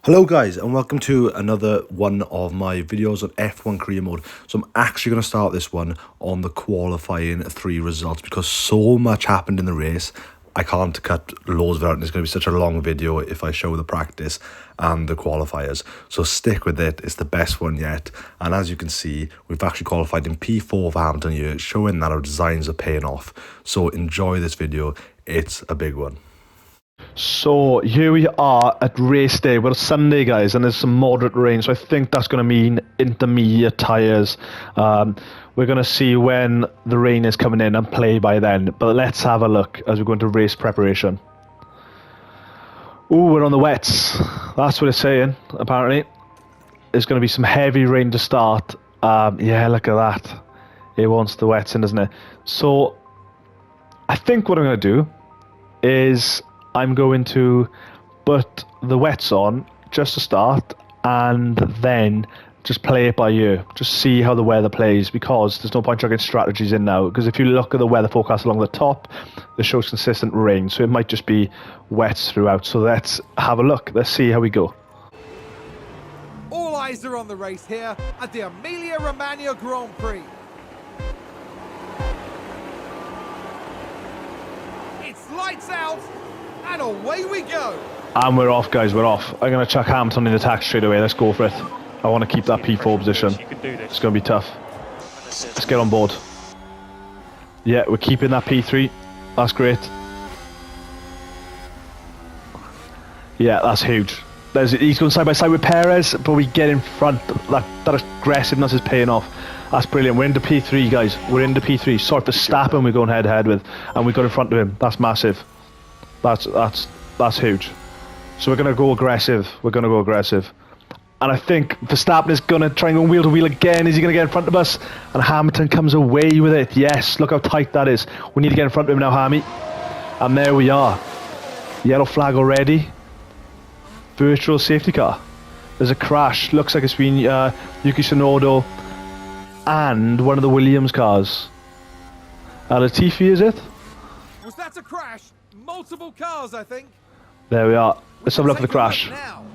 Hello guys, and welcome to another one of my videos on F1 career mode. So I'm actually going to start this one on the qualifying 3 results because so much happened in the race. I can't cut loads of it out, and it's going to be such a long video if I show the practice and the qualifiers. So stick with it, it's the best one yet. And as you can see, we've actually qualified in P4 for Hamilton here, showing that our designs are paying off. So enjoy this video, it's a big one. So here we are at race day. Well, Sunday, guys, and there's some moderate rain, so I think that's going to mean intermediate tyres. We're going to see when the rain is coming in and play by then. But let's have a look as we go into race preparation. Ooh, we're on the wets. That's what it's saying, apparently. There's going to be some heavy rain to start. Yeah, look at that. It wants the wets in, doesn't it? So I think what I'm going to do is I'm going to put the wets on just to start and then just play it by ear. Just see how the weather plays, because there's no point chucking strategies in now, because if you look at the weather forecast along the top, it shows consistent rain, so it might just be wets throughout. So let's have a look. Let's see how we go. All eyes are on the race here at the Emilia-Romagna Grand Prix. It's lights out. And away we go. And we're off, guys, we're off. I'm going to chuck Hamilton in attack straight away. Let's go for it. I want to keep that P4 position. It's going to be tough. Let's get on board. Yeah, we're keeping that P3. That's great. Yeah, that's huge. He's going side by side with Perez, but we get in front. That aggressiveness is paying off. That's brilliant. We're into P3, guys. We're into P3. Sort of Verstappen we're going head to head with, and we got in front of him. That's massive. That's huge. So we're going to go aggressive. And I think Verstappen is going to try and go wheel to wheel again. Is he going to get in front of us? And Hamilton comes away with it. Yes, look how tight that is. We need to get in front of him now, Hammy. And there we are. Yellow flag already. Virtual safety car. There's a crash. Looks like it's been Yuki Tsunoda and one of the Williams cars. Latifi, is it? Was that a crash? Multiple cars, I think. There we are. Let's have a look at the crash. Now,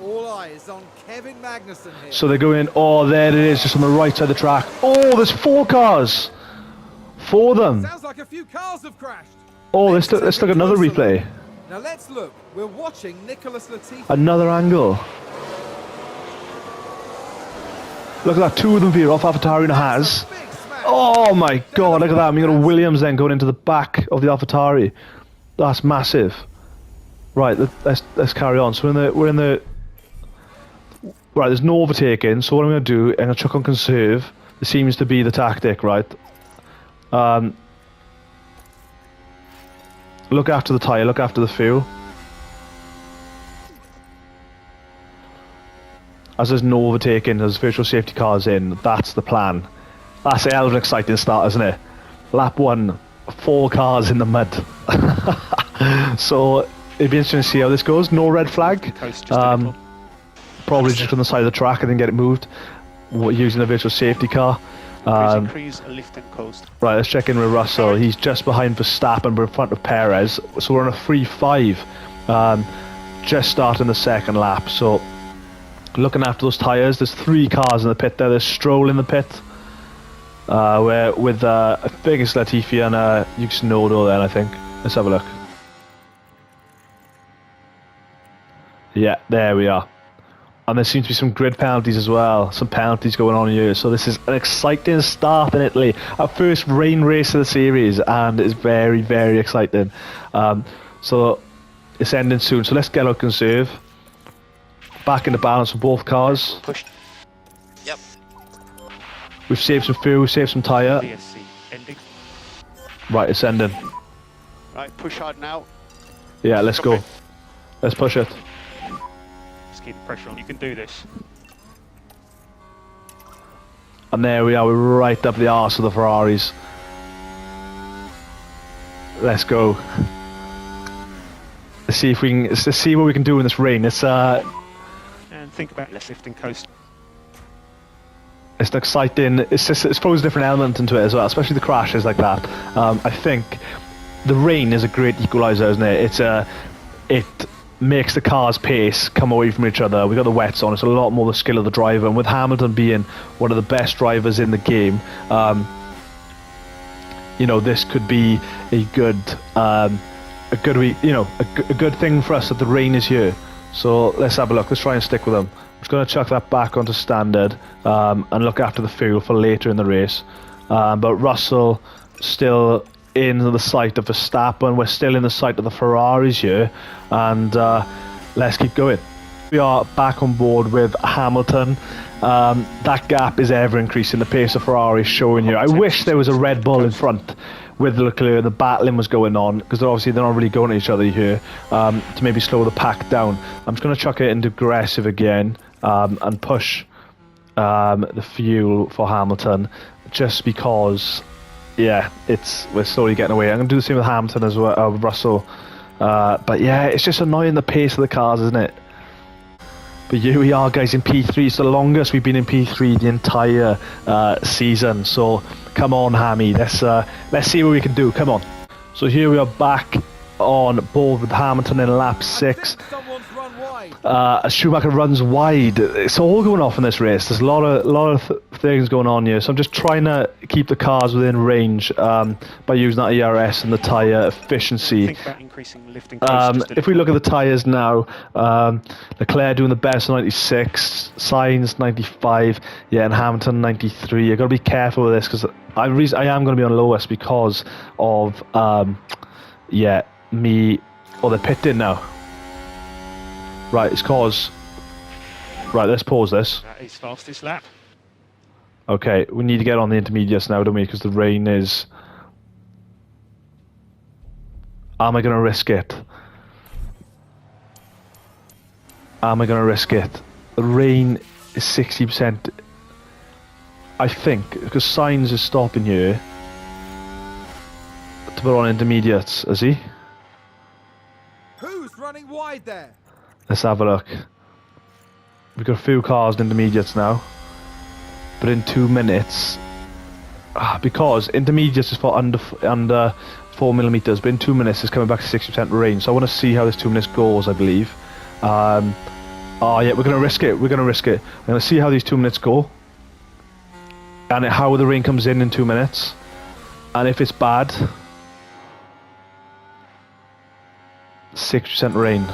all eyes on Kevin Magnussen here. So they're going, oh, there it is, just on the right side of the track. Oh, there's 4 cars. 4 of them. Sounds like a few cars have crashed. Oh, let's look at another replay. Now let's look. We're watching Nicholas Latifi. Another angle. Look at that, 2 of them veer off AlphaTauri and Haas. Oh my god, look at that. We got a Williams then going into the back of the AlphaTauri. That's massive. Right, let's carry on. So we're in the right. There's no overtaking. So what I'm going to do, I'm going to chuck on conserve. It seems to be the tactic, right? Look after the tyre. Look after the fuel. As there's no overtaking, there's virtual safety cars in. That's the plan. That's a hell of an exciting start, isn't it? Lap 1, 4 cars in the mud. So it'd be interesting to see how this goes. No red flag. Probably just on the side of the track and then get it moved using a virtual safety car. Right, let's check in with Russell. He's just behind Verstappen, we're in front of Perez. So we're on a 3-5. Just starting the second lap. So looking after those tyres, there's 3 cars in the pit there. There's Stroll in the pit. With I think it's Latifi and Yuki Tsunoda then, I think. Let's have a look. Yeah, there we are. And there seems to be some grid penalties as well. Some penalties going on here. So this is an exciting start in Italy. Our first rain race of the series, and it's very, very exciting. So it's ending soon. So let's get out conserve. Back into balance for both cars. Push. Yep. We've saved some fuel, we've saved some tyre. VSC ending. Right, it's ending. Right, push hard now. Yeah, let's go. Let's push it. Just keep the pressure on. You can do this. And there we are, we're right up the arse of the Ferraris. Let's go. Let's see if we can. Let's see what we can do in this rain. It's And think about less lift and coast. It's exciting. It's throws a different element into it as well, especially the crashes like that. I think the rain is a great equaliser, isn't it? It makes the car's pace come away from each other. We got the wets on. It's a lot more the skill of the driver, and with Hamilton being one of the best drivers in the game, you know, this could be a good thing for us that the rain is here. So let's have a look. Let's try and stick with them. I'm just going to chuck that back onto standard and look after the fuel for later in the race. But Russell still in the sight of Verstappen. We're still in the sight of the Ferraris here, and let's keep going. We are back on board with Hamilton. That gap is ever increasing. The pace of Ferrari is showing here. I wish there was a Red Bull in front with Leclerc. The battling was going on, because obviously they're not really going at each other here, to maybe slow the pack down. I'm just going to chuck it into aggressive again and push the fuel for Hamilton, just because, yeah, we're slowly getting away. I'm going to do the same with Hamilton as well, Russell. But yeah, it's just annoying, the pace of the cars, isn't it? But here we are, guys, in P3. It's the longest we've been in P3 the entire season. So come on, Hammy, let's see what we can do. Come on. So here we are back on board with Hamilton in lap 6. Someone's run wide. Schumacher runs wide. It's all going off in this race. There's a lot of things going on here. So I'm just trying to keep the cars within range by using that ERS and the tyre efficiency. Think about increasing lifting coast just a If we look at the tyres now, Leclerc doing the best 96, Sainz 95, yeah, and Hamilton 93. You've got to be careful with this, because I am going to be on lowest because of they're pitting now. Right, it's cause. Right, let's pause this. That is fastest lap. Okay, we need to get on the intermediates now, don't we? Because the rain is. Am I going to risk it? Am I going to risk it? The rain is 60%. I think, because Sainz is stopping here to put on intermediates, is he? Who's running wide there? Let's have a look. We've got a few cars in intermediates now. But in 2 minutes, because intermediates is for under 4mm, but in 2 minutes it's coming back to 60% range. So I want to see how this 2 minutes goes, I believe. Yeah, we're going to risk it. We're going to risk it. I'm going to see how these 2 minutes go. And how the rain comes in 2 minutes. And if it's bad, 6% rain.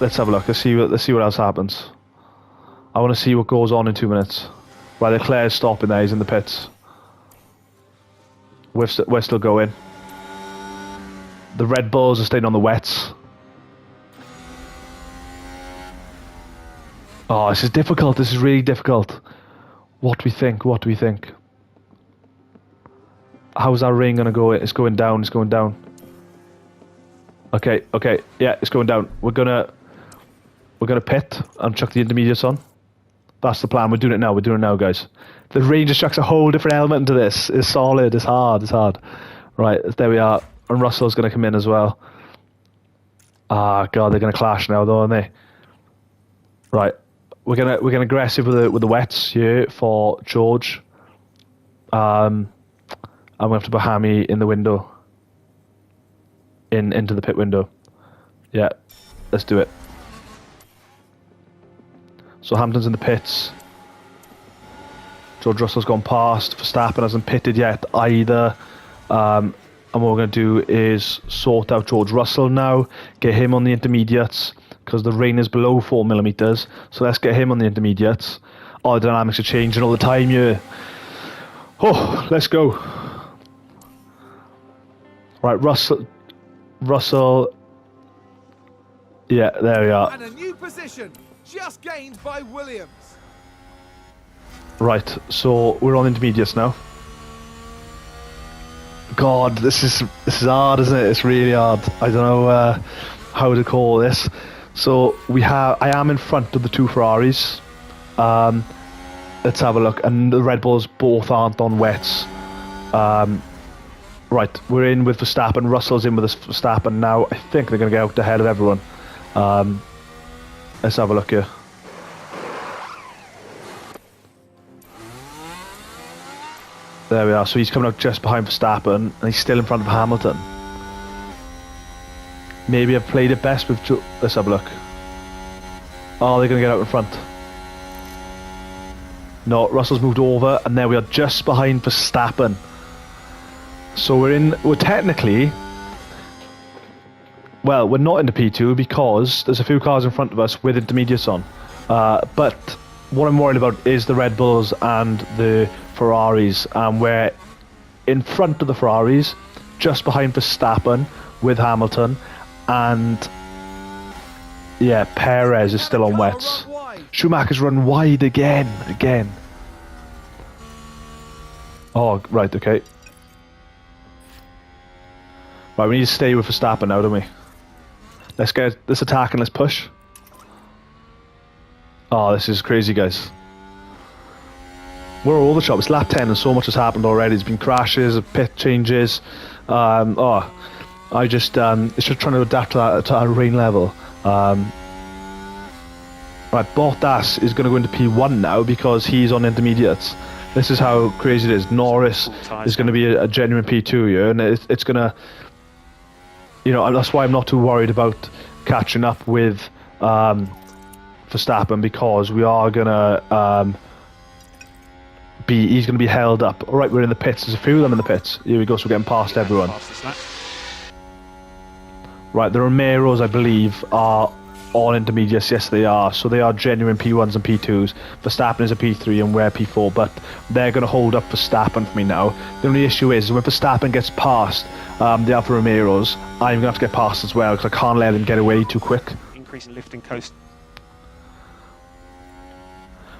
Let's have a look. Let's see what else happens. I want to see what goes on in 2 minutes. Right, Leclerc's stopping there. He's in the pits. We're still going. The Red Bulls are staying on the wets. Oh, this is difficult. This is really difficult. What do we think? What do we think? How's our rain gonna go? It's going down. It's going down. Okay. Yeah, it's going down. We're gonna pit and chuck the intermediates on. That's the plan. We're doing it now. We're doing it now, guys. The rain just chucks a whole different element into this. It's solid. It's hard. It's hard. Right, there we are. And Russell's gonna come in as well. Ah, God, they're gonna clash now, though, aren't they? Right, we're gonna aggressive with the wets here for George. I'm gonna have to put Hammy in the window. Into the pit window. Yeah, let's do it. So Hamilton's in the pits. George Russell's gone past. Verstappen hasn't pitted yet either. And what we're going to do is sort out George Russell now. Get him on the intermediates, because the rain is below 4mm. So let's get him on the intermediates. Oh, the dynamics are changing all the time here. Oh, let's go. Right, Russell. Yeah, there we are. And a new position just gained by Williams. Right, so we're on intermediates now. God, this is hard, isn't it? It's really hard. I don't know how to call this. So I am in front of the two Ferraris. Let's have a look. And the Red Bulls both aren't on wets. Right, we're in with Verstappen. Russell's in with Verstappen now. I think they're going to get out ahead of everyone. Let's have a look here. There we are. So he's coming out just behind Verstappen, and he's still in front of Hamilton. maybe I've played it best with let's have a look. Oh, they're going to get out in front. No, Russell's moved over, and there we are just behind Verstappen. So we're technically, well, we're not into P2 because there's a few cars in front of us with intermediates on. But what I'm worried about is the Red Bulls and the Ferraris, and we're in front of the Ferraris, just behind Verstappen with Hamilton, and yeah, Perez is still on wets. Schumacher's run wide again. Oh, right, okay. Right, we need to stay with Verstappen now, don't we? Let's get this attack and let's push. Oh, this is crazy, guys. We're all the shop. It's lap 10 and so much has happened already. There's been crashes, pit changes. It's just trying to adapt to that rain level. Right, Bottas is going to go into P1 now because he's on intermediates. This is how crazy it is. Norris is going to be a genuine P2 here, and it's going to, you know, and that's why I'm not too worried about catching up with Verstappen, because we are going to he's going to be held up. All right, we're in the pits. There's a few of them in the pits. Here we go. So we're getting past everyone. Right, the Romeros, I believe, are on intermediates. Yes, they are. So they are genuine P1s and P2s. Verstappen is a P3 and we're P4, but they're going to hold up Verstappen for me now. The only issue is when Verstappen gets past the Alfa Romeros, I'm going to have to get past as well because I can't let him get away too quick. Increase in lifting coast.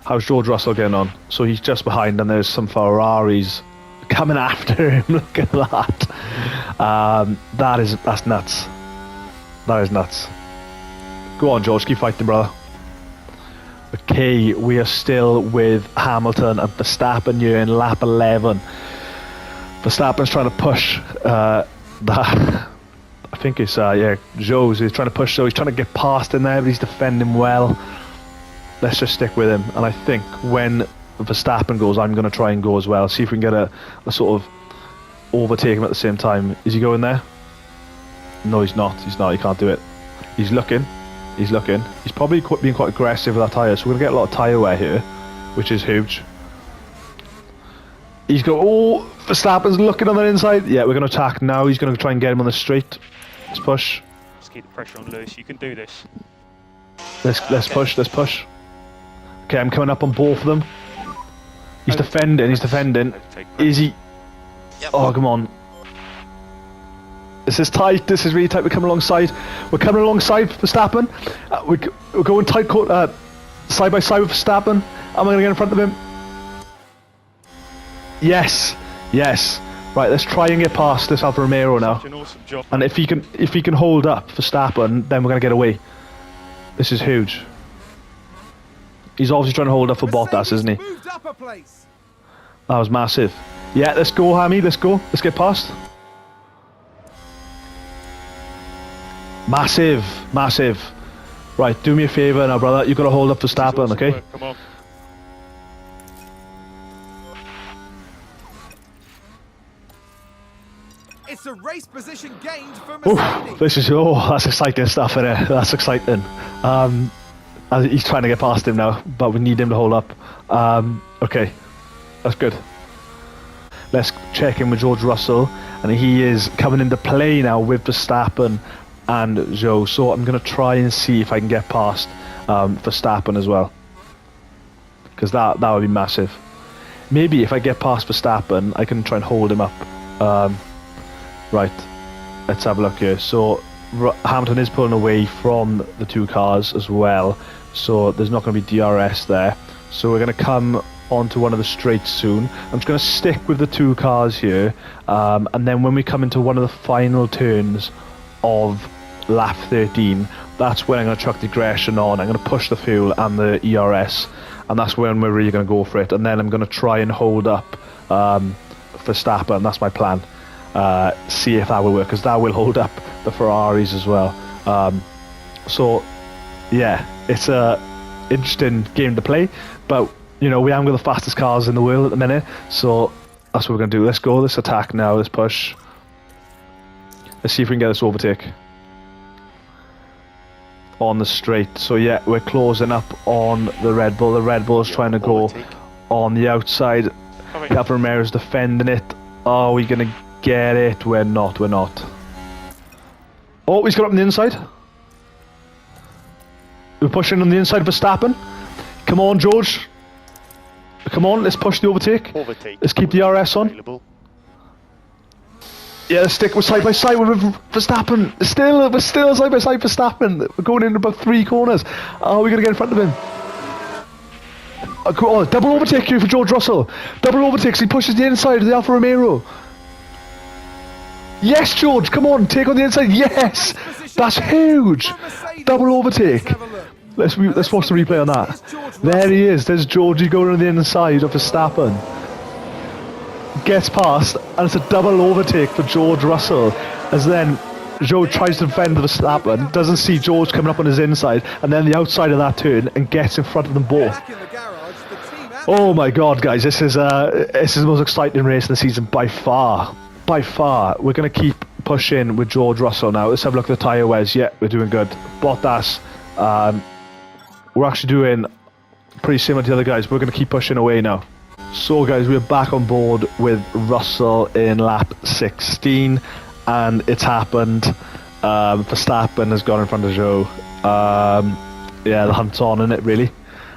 How's George Russell getting on? So he's just behind, and there's some Ferraris coming after him. Look at that. That's nuts. That is nuts. Go on, George. Keep fighting, brother. Okay, we are still with Hamilton and Verstappen here in lap 11. Verstappen's trying to push that. I think it's Zhou. He's trying to push, so he's trying to get past in there, but he's defending well. Let's just stick with him, and I think when Verstappen goes, I'm going to try and go as well. See if we can get a sort of overtake him at the same time. Is he going there? No, he's not. He can't do it. He's looking. He's probably being quite aggressive with that tyre, so we're going to get a lot of tyre wear here, which is huge. He's going, oh, Verstappen's looking on the inside. Yeah, we're going to attack now. He's going to try and get him on the straight. Let's push. Just keep the pressure on Lewis. You can do this. Let's push. Okay, I'm coming up on both of them. He's defending. Is he? Yep. Oh, come on. This is tight. This is really tight. We're coming alongside Verstappen. We're going tight, side by side with Verstappen. Am I going to get in front of him? Yes. Right, let's try and get past this Alfa Romero now. Such an awesome job. And if he can hold up Verstappen, then we're going to get away. This is huge. He's obviously trying to hold up for Bottas, isn't he? That was massive. Yeah, let's go, Hammy. Let's go. Let's get past. Massive. Right, do me a favour now, brother. You've got to hold up Verstappen, Awesome okay? work. Come on. It's a race position gained for Mercedes. That's exciting stuff, innit? That's exciting. He's trying to get past him now, but we need him to hold up. Okay, that's good. Let's check in with George Russell, and he is coming into play now with Verstappen and Zhou. So I'm going to try and see if I can get past Verstappen as well, because that would be massive. Maybe if I get past Verstappen, I can try and hold him up. Right, let's have a look here. So Hamilton is pulling away from the two cars as well, so there's not going to be DRS there. So we're going to come onto one of the straights soon. I'm just going to stick with the two cars here, and then when we come into one of the final turns of lap 13, that's when I'm going to chuck the aggression on. I'm going to push the fuel and the ERS, and that's when we're really going to go for it. And then I'm going to try and hold up Verstappen. That's my plan. See if that will work, because that will hold up the Ferraris as well. So yeah, it's a interesting game to play, but you know, we haven't got the fastest cars in the world at the minute, so that's what we're going to do. Let's go, let's attack now, let's push. Let's see if we can get this overtake. on the straight. So yeah, we're closing up on the Red Bull. The Red Bull's trying to go on the outside. Alfa Romeo's defending it. Are we going to get it? We're not. Oh, he's got up on the inside. We're pushing on the inside of Verstappen. Come on, George. Come on, let's push the overtake. Let's keep the RS on. Yeah, let's stick. We're side by side with Verstappen. We're still side by side Verstappen. We're going in about 3 corners. Are we going to get in front of him? Oh, double overtake here for George Russell. Double overtakes. He pushes the inside of the Alfa Romeo. Yes, George, come on, take on the inside. Yes, that's huge. Double overtake. Let's watch the replay on that. There he is. There's Georgie going on the inside of Verstappen. Gets past, and it's a double overtake for George Russell. As then George tries to defend Verstappen, doesn't see George coming up on his inside, and then the outside of that turn, and gets in front of them both. Oh my God, guys, this is the most exciting race of the season by far. By far. We're going to keep pushing with George Russell now. Let's have a look at the tyre wears. Yeah, we're doing good. Bottas, we're actually doing pretty similar to the other guys. We're going to keep pushing away now. So guys, we're back on board with Russell in lap 16, and it's happened. Verstappen has gone in front of Zhou. Yeah, the hunt's on, isn't it, really?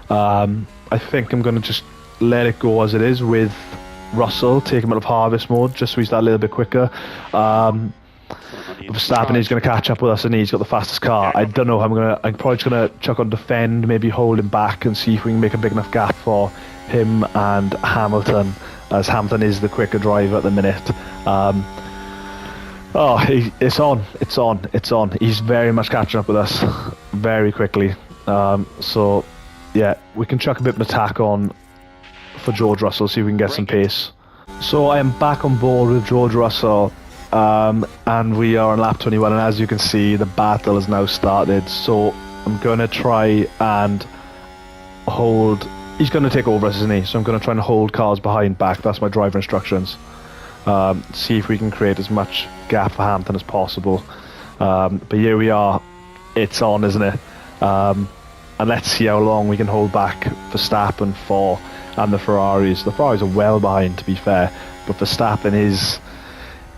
I think I'm going to just let it go as it is with Russell, take him out of harvest mode just so he's that a little bit quicker. Verstappen is going to catch up with us, and he's got the fastest car. I don't know how I'm probably just going to chuck on defend, maybe hold him back and see if we can make a big enough gap for him and Hamilton, as Hamilton is the quicker driver at the minute. It's on. He's very much catching up with us very quickly. So yeah, we can chuck a bit of an attack on for George Russell, see if we can get some pace. So I am back on board with George Russell, and we are on lap 21, and as you can see, the battle has now started. So I'm going to try and hold. He's going to take over us, isn't he? So I'm going to try and hold cars behind back. That's my driver instructions. See if we can create as much gap for Hamilton as possible. But here we are. It's on, isn't it? And let's see how long we can hold back Verstappen for, and the Ferraris. The Ferraris are well behind, to be fair, but Verstappen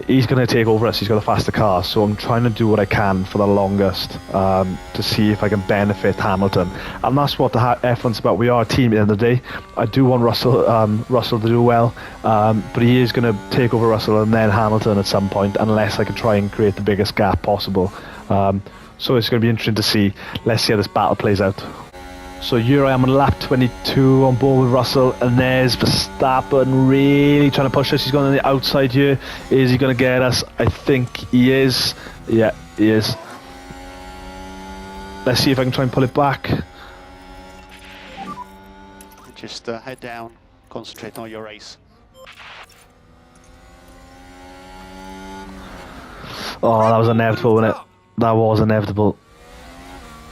he's going to take over us. He's got a faster car, so I'm trying to do what I can for the longest to see if I can benefit Hamilton. And that's what the F1's about. We are a team at the end of the day. I do want Russell to do well, but he is going to take over Russell and then Hamilton at some point, unless I can try and create the biggest gap possible. So it's going to be interesting to see. Let's see how this battle plays out. So here I am on lap 22 on board with Russell, and there's Verstappen really trying to push us. He's going on the outside here. Is he going to get us? I think he is. Yeah, he is. Let's see if I can try and pull it back. Just head down, concentrate on your race. Oh, that was inevitable, wasn't it? That was inevitable.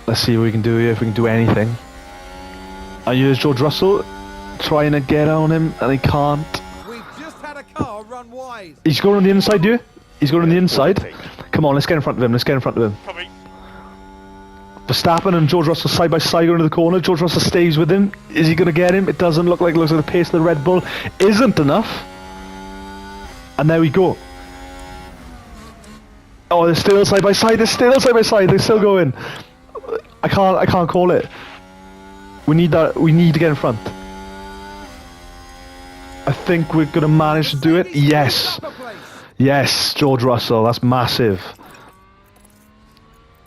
Let's see what we can do here, if we can do anything. I use George Russell trying to get on him, and he can't. We've just had a car run wide. He's going on the inside, dude. He's going on the inside. Come on, let's get in front of him. Let's get in front of him. Verstappen and George Russell side by side going into the corner. George Russell stays with him. Is he going to get him? It doesn't look like it. Looks like the pace of the Red Bull isn't enough. And there we go. Oh, they're still side by side. They're still side by side. They're still going. I can't call it. We need that. We need to get in front. I think we're going to manage to do it. Yes. Yes, George Russell. That's massive.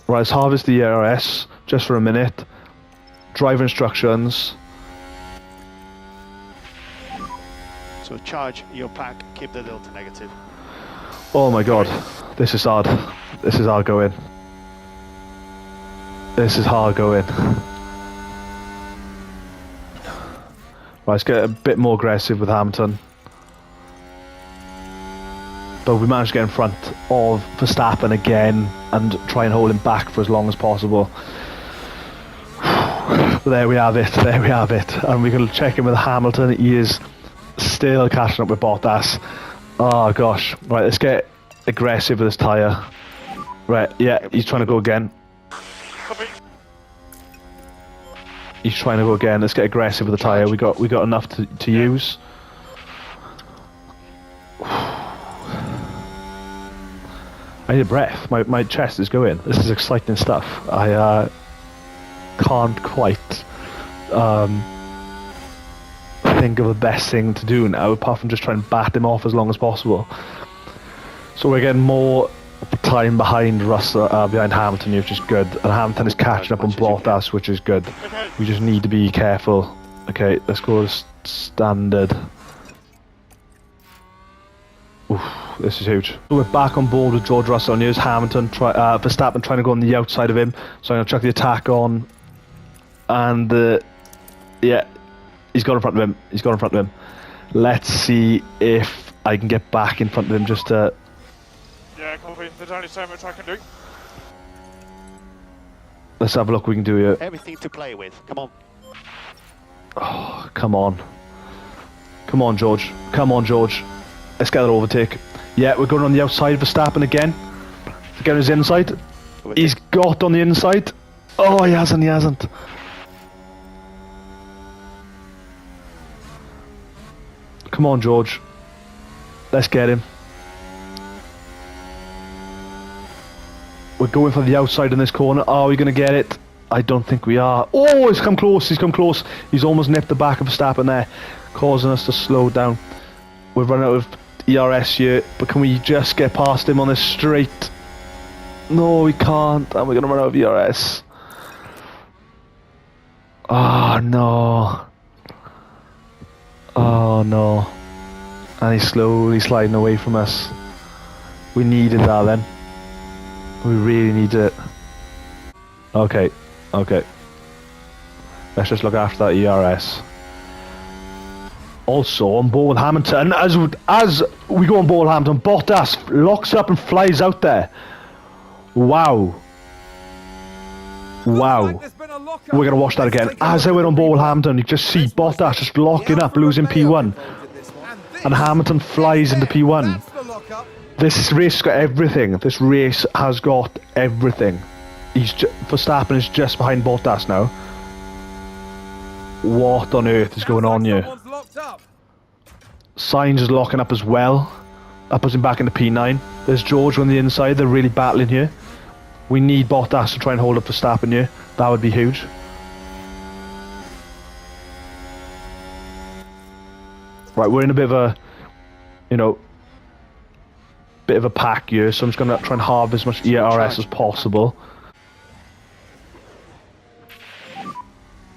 Right, let's harvest the RS just for a minute. Driver instructions. So charge your pack, keep the delta negative. Oh my God. This is hard. This is hard going. This is hard going. Right, let's get a bit more aggressive with Hamilton. But we managed to get in front of Verstappen again and try and hold him back for as long as possible. There we have it, there we have it. And we're going to check in with Hamilton. He is still catching up with Bottas. Oh gosh. Right, let's get aggressive with this tyre. Right, yeah, he's trying to go again. He's trying to go again. Let's get aggressive with the tyre. We got enough to use. I need a breath. My chest is going. This is exciting stuff. I can't quite think of the best thing to do now, apart from just try and bat him off as long as possible. So we're getting more time behind Russell, behind Hamilton, which is good. And Hamilton is catching up on Bottas, which is good. We just need to be careful. Okay, let's go standard. Oof, this is huge. So we're back on board with George Russell, and here's Hamilton, Verstappen trying to go on the outside of him. So I'm going to chuck the attack on. And, yeah, he's got in front of him. He's got in front of him. Let's see if I can get back in front of him just to... Yeah, copy. There's only so much I can do. Let's have a look what we can do here. Everything to play with. Come on. Oh, come on. Come on, George. Come on, George. Let's get that overtake. Yeah, we're going on the outside of Verstappen again. To get his inside. He's got on the inside. Oh, he hasn't, he hasn't. Come on, George. Let's get him. We're going for the outside in this corner. Are we going to get it? I don't think we are. Oh, he's come close. He's come close. He's almost nipped the back of Verstappen there, causing us to slow down. We've run out of ERS here, but can we just get past him on this straight? No, we can't. And we're going to run out of ERS. Oh, no. Oh, no. And he's slowly sliding away from us. We needed that then. We really needed it. Okay, okay. Let's just look after that ERS. Also, on board with Hamilton, as we go on board with Hamilton, Bottas locks up and flies out there. Wow. Wow. We're going to watch that again. As I went on board with Hamilton, you just see Bottas just locking up, losing P1. And Hamilton flies into P1. This race has got everything. This race has got everything. Verstappen is just behind Bottas now. What on earth is going on here? Sainz is locking up as well. That puts him back into P9. There's George on the inside. They're really battling here. We need Bottas to try and hold up Verstappen here. That would be huge. Right, we're in a bit of a, bit of a pack here, so I'm just going to try and halve as much ERS as possible.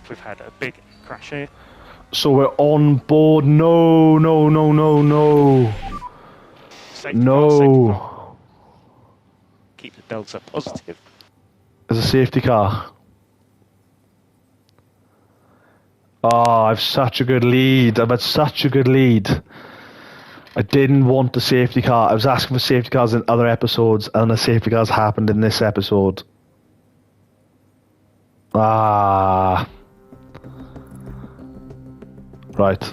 We've had a big crash here. So we're on board. No, no, no, no, no. Safety car, safety car. Keep the delta positive. There's a safety car. Oh, I've such a good lead. I've had such a good lead. I didn't want the safety car. I was asking for safety cars in other episodes, and the safety cars happened in this episode. Ah. Right.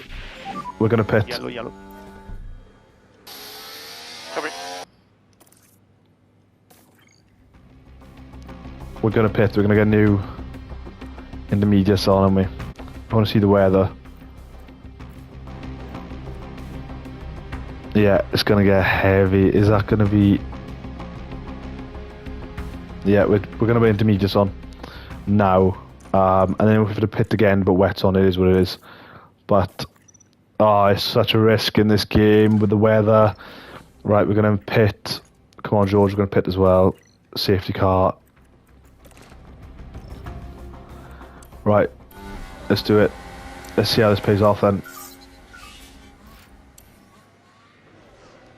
We're going to pit. Yellow, yellow. Copy. We're going to pit. We're going to get new intermediates on, aren't we? I want to see the weather. Yeah, it's going to get heavy. Is that going to be... Yeah, we're going to be intermediates on now. And then we have to pit again, but wet's on. It is what it is. But, it's such a risk in this game with the weather. Right, we're going to pit. Come on, George, we're going to pit as well. Safety car. Right, let's do it. Let's see how this pays off then.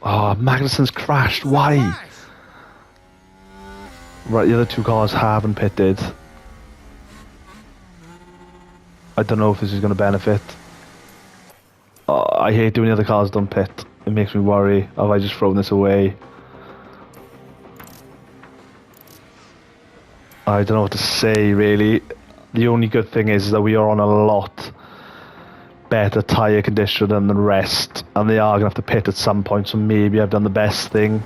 Oh, Magnussen's crashed. Why? Right, the other two cars haven't pitted. I don't know if this is going to benefit. I hate doing the other cars don't pit. It makes me worry. Have I just thrown this away? I don't know what to say, really. The only good thing is that we are on a lot better tyre condition than the rest, and they are going to have to pit at some point, so maybe I've done the best thing.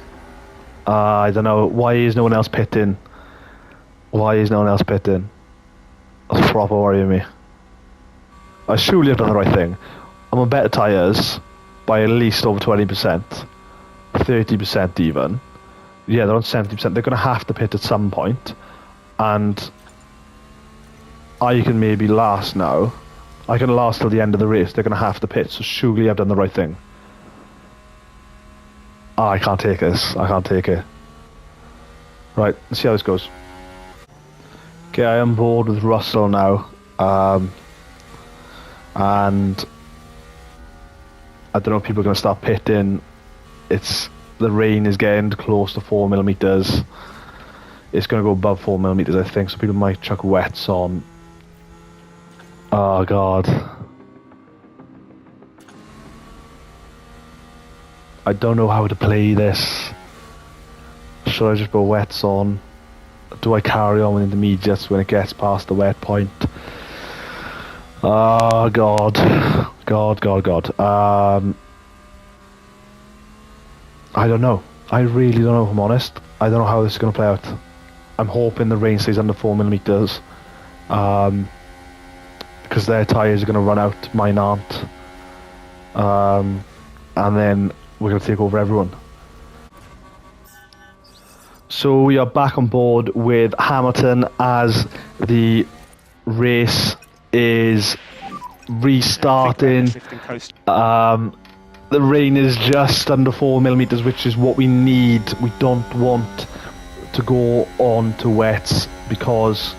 I don't know. Why is no one else pitting? Why is no one else pitting? That's proper worrying me. I surely have done the right thing. I'm on better tyres by at least over 20%, 30% even. Yeah, they're on 70%. They're going to have to pit at some point, and I can maybe last now. I can last till the end of the race. They're going to have to pit, so surely I've done the right thing. Oh, I can't take this. I can't take it. Right, let's see how this goes. Okay, I am bored with Russell now. And I don't know if people are going to start pitting. The rain is getting close to 4 millimeters. It's going to go above 4 millimeters, I think, so people might chuck wets on. Oh god. I don't know how to play this. Should I just put wets on? Do I carry on with intermediates when it gets past the wet point? Oh god. God. I don't know. I really don't know, if I'm honest. I don't know how this is going to play out. I'm hoping the rain stays under 4 millimeters. Because their tyres are going to run out, mine aren't. And then we're going to take over everyone. So we are back on board with Hamilton as the race is restarting. The rain is just under 4 millimeters, which is what we need. We don't want to go on to wets, because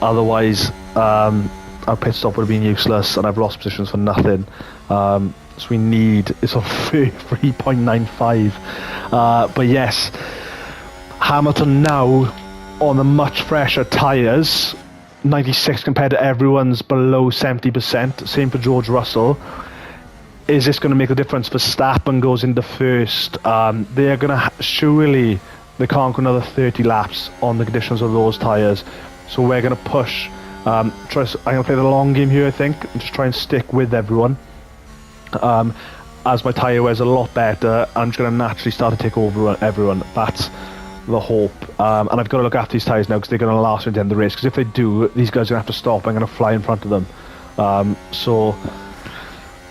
otherwise our pit stop would have been useless and I've lost positions for nothing. So we need, it's on 3.95. But yes, Hamilton now on the much fresher tyres, 96 compared to everyone's below 70%. Same for George Russell. Is this going to make a difference? Verstappen goes into first. They're going to surely they can't go another 30 laps on the conditions of those tyres. So we're going to push. I'm going to play the long game here, I think, and just try and stick with everyone. As my tyre wears a lot better, I'm just going to naturally start to take over everyone. That's the hope. And I've got to look after these tyres now, because they're going to last me to the end of the race. Because if they do, these guys are going to have to stop. I'm going to fly in front of them.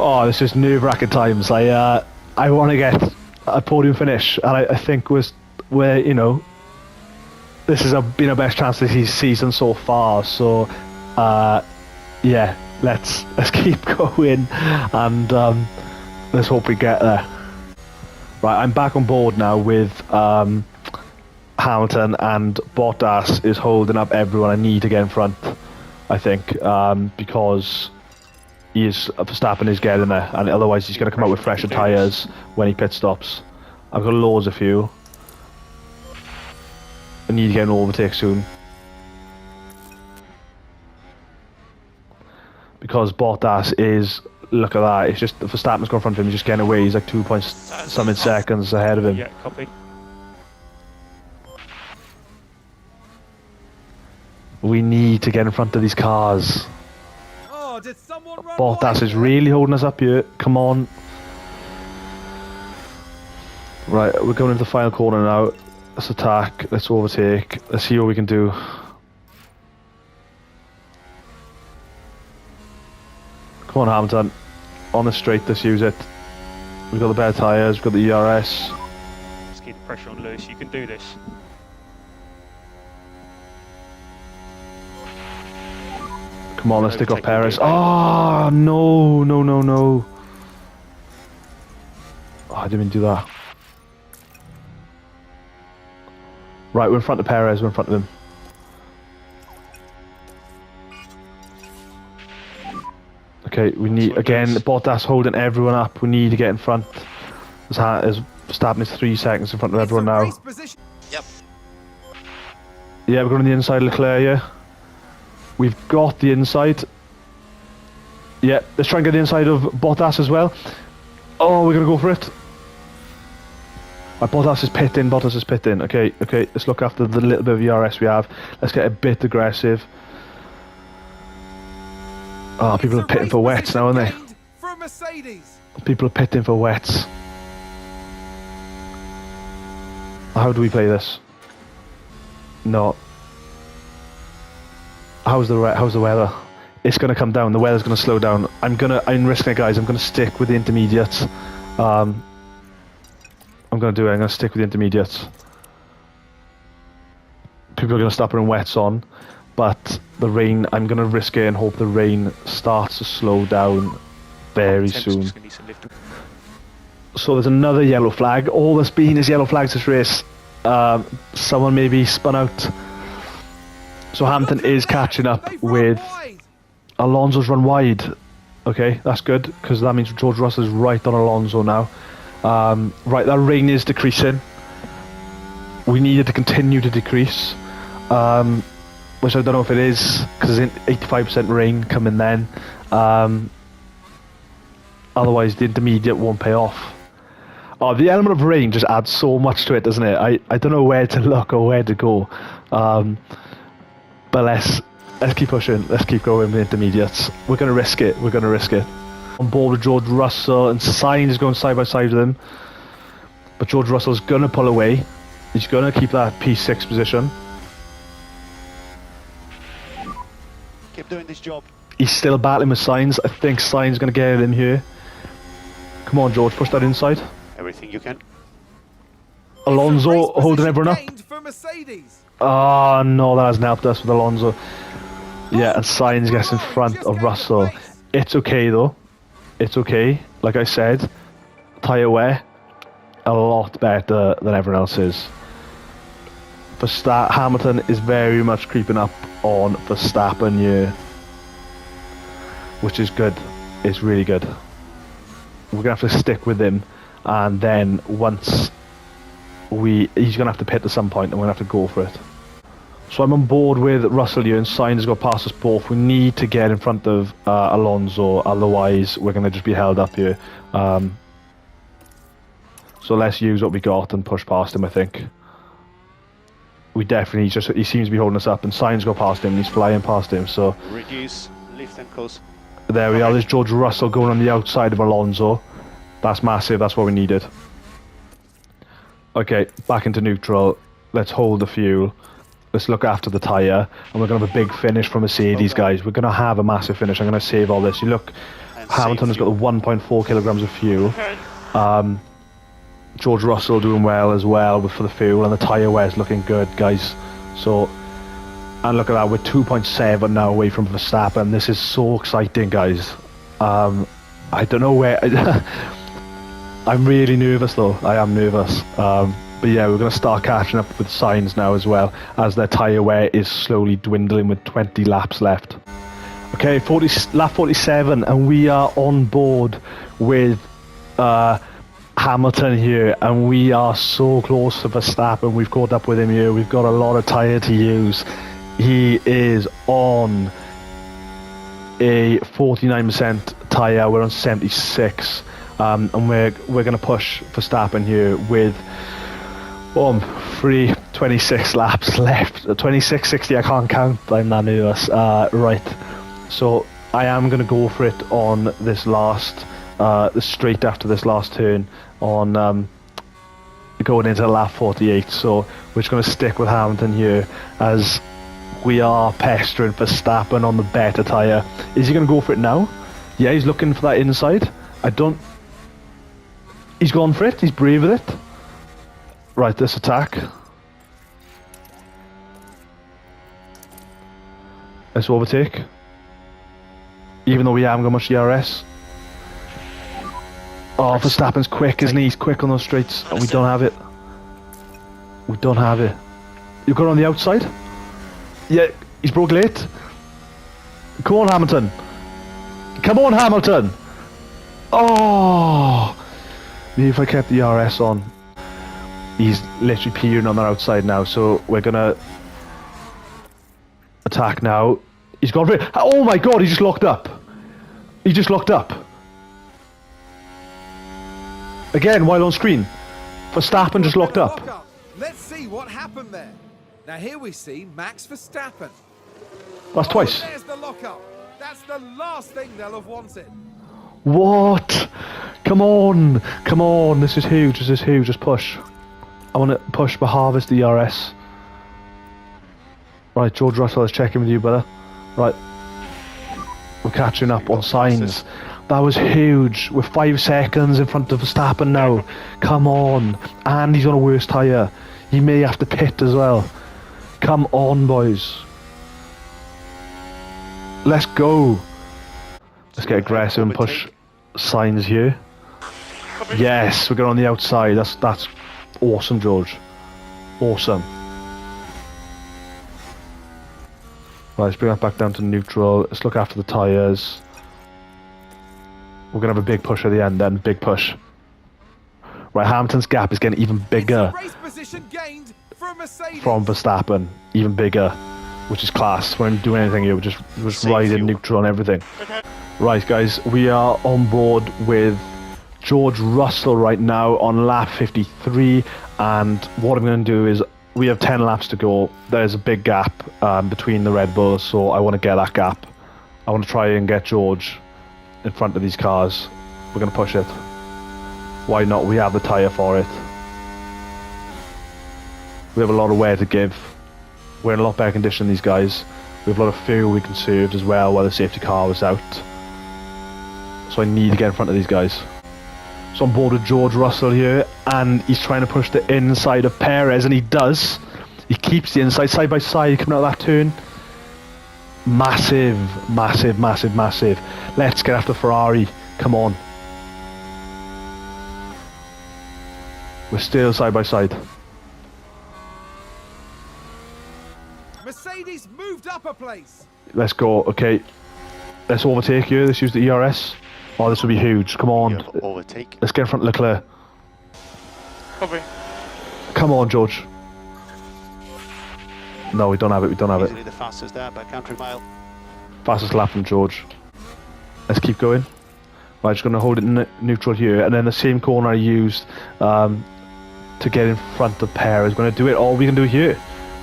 Oh, this is nerve-wracking times. I want to get a podium finish, and I think this has been our best chance this season so far. So, yeah, let's keep going, and let's hope we get there. Right, I'm back on board now with Hamilton, and Bottas is holding up everyone. I need to get in front, I think, because Verstappen is getting there, and otherwise he's going to come out with fresher tyres when he pit stops. I've got loads of fuel. I need to get an overtake soon, because Bottas is, look at that, it's just Verstappen's going in front of him, he's just getting away. He's like 2 point something seconds ahead of him. Yeah, copy. We need to get in front of these cars. Did someone run Bottas wide? is really holding us up here. Come on. Right, we're going into the final corner now. Let's attack. Let's overtake. Let's see what we can do. Come on, Hamilton. On the straight, let's use it. We've got the better tyres. We've got the ERS. Just keep the pressure on Lewis. You can do this. Come on, let's stick off Perez. Oh, no. Oh, I didn't even do that. Right, we're in front of Perez. We're in front of him. Okay, we need, again, Bottas holding everyone up. We need to get in front. As Verstappen is 3 seconds in front of everyone now. Yep. Yeah, we're going on the inside of Leclerc here. We've got the inside. Yeah, let's try and get the inside of Bottas as well. Oh, we're going to go for it. Bottas is pitting. Okay, let's look after the little bit of ERS we have. Let's get a bit aggressive. Oh, people are pitting for wets now, aren't they? For Mercedes. People are pitting for wets. How do we play this? No. How's the weather? it's going to come down. The weather's going to slow down. I'm risking it, guys. I'm going to stick with the intermediates. I'm going to do it. I'm going to stick with the intermediates. People are going to start putting wets on, but the rain, I'm going to risk it and hope the rain starts to slow down very soon. So there's another yellow flag. All there's been is yellow flags this race. Someone maybe spun out. So Hamilton is catching up with Alonso's run wide. Okay, that's good, because that means George Russell is right on Alonso now. Right, that rain is decreasing. We need it to continue to decrease. Which I don't know if it is, because there's 85% rain coming then. Otherwise the intermediate won't pay off. Oh, the element of rain just adds so much to it, doesn't it? I don't know where to look or where to go. But let's keep pushing. Let's keep going with intermediates. We're going to risk it. We're going to risk it. On board with George Russell, and Sainz is going side by side with him. But George Russell's going to pull away. He's going to keep that P6 position. Keep doing this job. He's still battling with Sainz. I think Sainz is going to get him here. Come on, George, push that inside. Everything you can. Alonso holding everyone up. For Mercedes. Oh no, that hasn't helped us with Alonso. Yeah, and Sainz gets in front of Russell. It's okay though. It's okay. Like I said, tyre wear a lot better than everyone else is. Hamilton is very much creeping up on Verstappen here, which is good. It's really good. We're gonna have to stick with him, and then once he's gonna have to pit at some point, and we're gonna have to go for it. So I'm on board with Russell here, and Sainz has got past us both. We need to get in front of Alonso, otherwise we're gonna just be held up here. So let's use what we got and push past him. I think we definitely he seems to be holding us up, and Sainz got past him. And he's flying past him. So Reduce, lift and close. There we are. There's George Russell going on the outside of Alonso. That's massive. That's what we needed. Okay, back into neutral. Let's hold the fuel. Let's look after the tyre. And we're going to have a big finish from Mercedes, guys. We're going to have a massive finish. I'm going to save all this. You look, Hamilton has got the 1.4 kilograms of fuel. George Russell doing well as well for the fuel. And the tyre wear is looking good, guys. So... And look at that, we're 2.7 now away from Verstappen. This is so exciting, guys. I don't know where... I'm really nervous, though. I am nervous. But yeah, we're going to start catching up with Sainz now as well, as their tyre wear is slowly dwindling with 20 laps left. Okay, lap 47, and we are on board with Hamilton here, and we are so close to Verstappen. We've caught up with him here. We've got a lot of tyre to use. He is on a 49% tyre. We're on 76, and we're going to push Verstappen here with 26 laps left. 26:60. I can't count. I'm that nervous. Right. So I am going to go for it on this last, straight after this last turn on going into lap 48. So we're just going to stick with Hamilton here as we are pestering Verstappen on the better tyre. Is he going to go for it now? Yeah, he's looking for that inside. He's gone for it. He's brave with it. Right, this attack. Let's overtake. Even though we haven't got much DRS. Oh, Verstappen's quick, isn't he? He's quick on those straights. And we don't have it. We don't have it. You got it on the outside? Yeah, he's broke late. Come on, Hamilton. Come on, Hamilton. Oh. Maybe if I kept the RS on. He's literally peering on the outside now, so we're going to attack now. He's gone for it. Oh my god, he just locked up. He just locked up. Again, while on screen. Verstappen just locked up. Let's see what happened there. Now here we see Max Verstappen. That's twice. There's the lockup. That's the last thing they'll have wanted. What? Come on. Come on. This is huge. This is huge. Just push. I want to push for harvest the DRS. Right, George Russell is checking with you, brother. Right. We're catching up on signs. That was huge. We're 5 seconds in front of Verstappen now. Come on. And he's on a worse tyre. He may have to pit as well. Come on, boys. Let's go. Let's get aggressive and push signs here. Yes, we're going on the outside. That's awesome, George. Awesome. Right, let's bring that back down to neutral. Let's look after the tyres. We're going to have a big push at the end then. Big push. Right, Hamilton's gap is getting even bigger Race position gained for Mercedes. from Verstappen. Even bigger, which is class. We're not doing anything here. We're just riding neutral and everything. Okay. Right, guys, we are on board with George Russell right now on lap 53. And what I'm going to do is, we have 10 laps to go. There's a big gap between the Red Bulls, so I want to get that gap. I want to try and get George in front of these cars. We're going to push it. Why not? We have the tyre for it. We have a lot of wear to give. We're in a lot better condition than these guys. We have a lot of fuel we conserved as well while the safety car was out. So I need to get in front of these guys. So I'm board with George Russell here, and he's trying to push the inside of Perez, and he does. He keeps the inside side by side coming out of that turn. Massive, massive, massive, massive. Let's get after Ferrari. Come on. We're still side by side. Mercedes moved up a place. Let's go. Okay. Let's overtake here. Let's use the ERS. Oh, this will be huge. Come on. Overtake. Let's get in front of Leclerc. Copy. Come on, George. No, we don't have it. We don't have it. Easily the fastest there by country mile. Fastest lap from George. Let's keep going. Right, just going to hold it in neutral here, and then the same corner I used to get in front of Perez. We're going to do it all we can do here.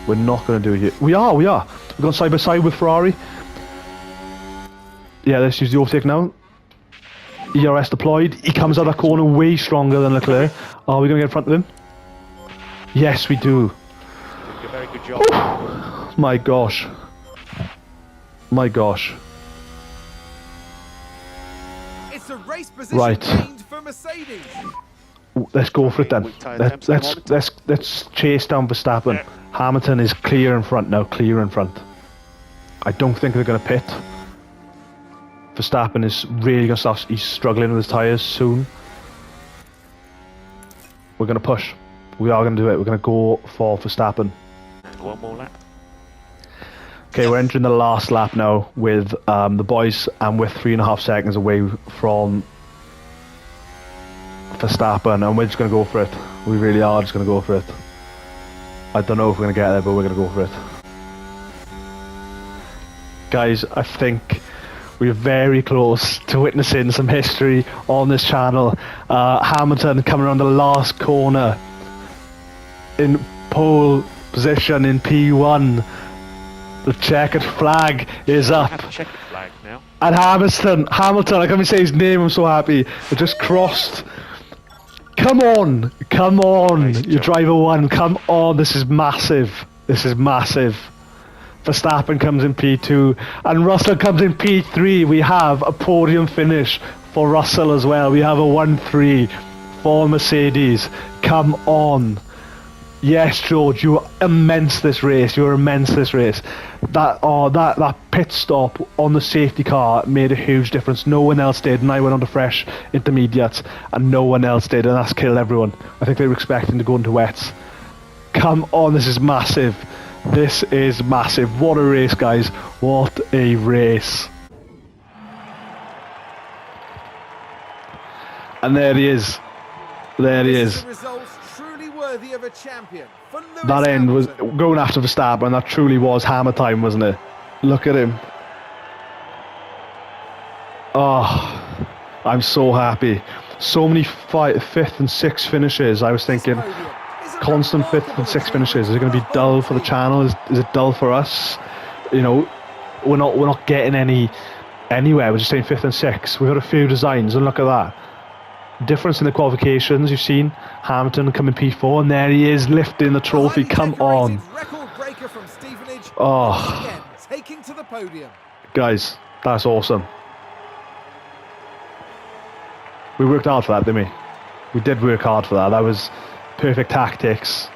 We're not going to do it here. We are. We're going side by side with Ferrari. Yeah, let's use the overtake now. ERS deployed. He comes out of that corner way stronger than Leclerc. Are we going to get in front of him? Yes, we do. A very good job. My gosh. My gosh. It's a race position Right. gained for Mercedes. Let's go for it then. Let's chase down Verstappen. Yeah. Hamilton is clear in front now, clear in front. I don't think they're going to pit. Verstappen is really going to start, he's struggling with his tyres soon. We're going to push. We are going to do it. We're going to go for Verstappen. One more lap. Okay, we're entering the last lap now with the boys, and we're 3.5 seconds away from Verstappen, and we're just going to go for it. We really are just going to go for it. I don't know if we're going to get there, but we're going to go for it. Guys, I think we're very close to witnessing some history on this channel. Hamilton coming around the last corner in pole position in P1. The checkered flag is I up. have a checkered flag now. And Hamilton, I can't even say his name, I'm so happy. It just crossed. Come on, Nice you job. driver one, come on, this is massive. This is massive. Verstappen comes in P2 and Russell comes in P3. We have a podium finish for Russell as well. We have a 1-3 for Mercedes. Come on. Yes, George, you were immense this race. That pit stop on the safety car made a huge difference. No one else did, and I went on to fresh intermediates, and no one else did, and that's killed everyone. I think they were expecting to go into wets. Come on, this is massive. This is massive. What a race, guys. What a race. And there he is. There he This is. the results truly worthy of a champion. For Lewis That end was Hamilton. going after Verstappen. That truly was hammer time, wasn't it? Look at him. Oh, I'm so happy. So many fifth and sixth finishes. I was thinking, Podium is a constant fifth remarkable and sixth achievement finishes. Is it going to be dull for the channel? Is it dull for us? You know, we're not getting anywhere. We're just saying fifth and sixth. We've got a few designs, and look at that. Difference in the qualifications. You've seen Hamilton coming P4, and there he is lifting the trophy. Highly Come on, decorated record breaker from Stevenage. Oh. Once again, taking to the podium. guys, that's awesome. We worked hard for that, didn't we? We did work hard for that. That was perfect tactics.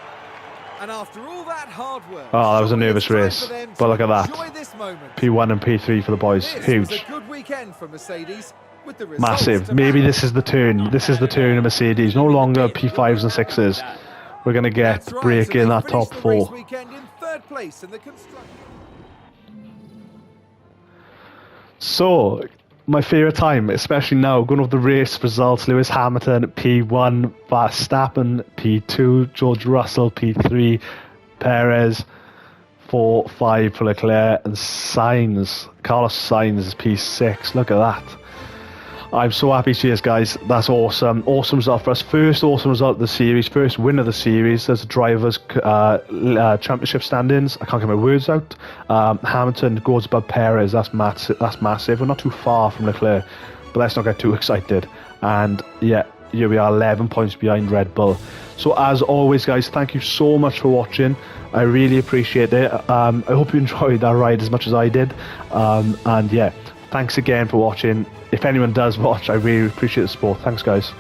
And after all that hard work, Oh, that was a surely nervous it's time race. for them But to look at that. enjoy this moment. P1 and P3 for the boys. This was Huge. a good weekend for Mercedes, with the results Massive. to Maybe match. this is the turn. This is the turn of Mercedes. No longer P5s and 6s. We're going to get That's right, breaking so that they top finished the race 4. weekend in third place in the construction. So, my favourite time, especially now, going over the race results: Lewis Hamilton P1, Verstappen P2, George Russell P3, Perez 4, 5 for Leclerc, and Carlos Sainz is P6. Look at that. I'm so happy. Cheers, guys. That's awesome. Awesome result for us. First awesome result of the series. First win of the series. There's the drivers' championship standings. I can't get my words out. Hamilton goes above Perez. That's massive. We're not too far from Leclerc, but let's not get too excited. And yeah, here we are, 11 points behind Red Bull. So as always, guys, thank you so much for watching. I really appreciate it. I hope you enjoyed that ride as much as I did. And yeah, thanks again for watching. If anyone does watch, I really appreciate the support. Thanks, guys.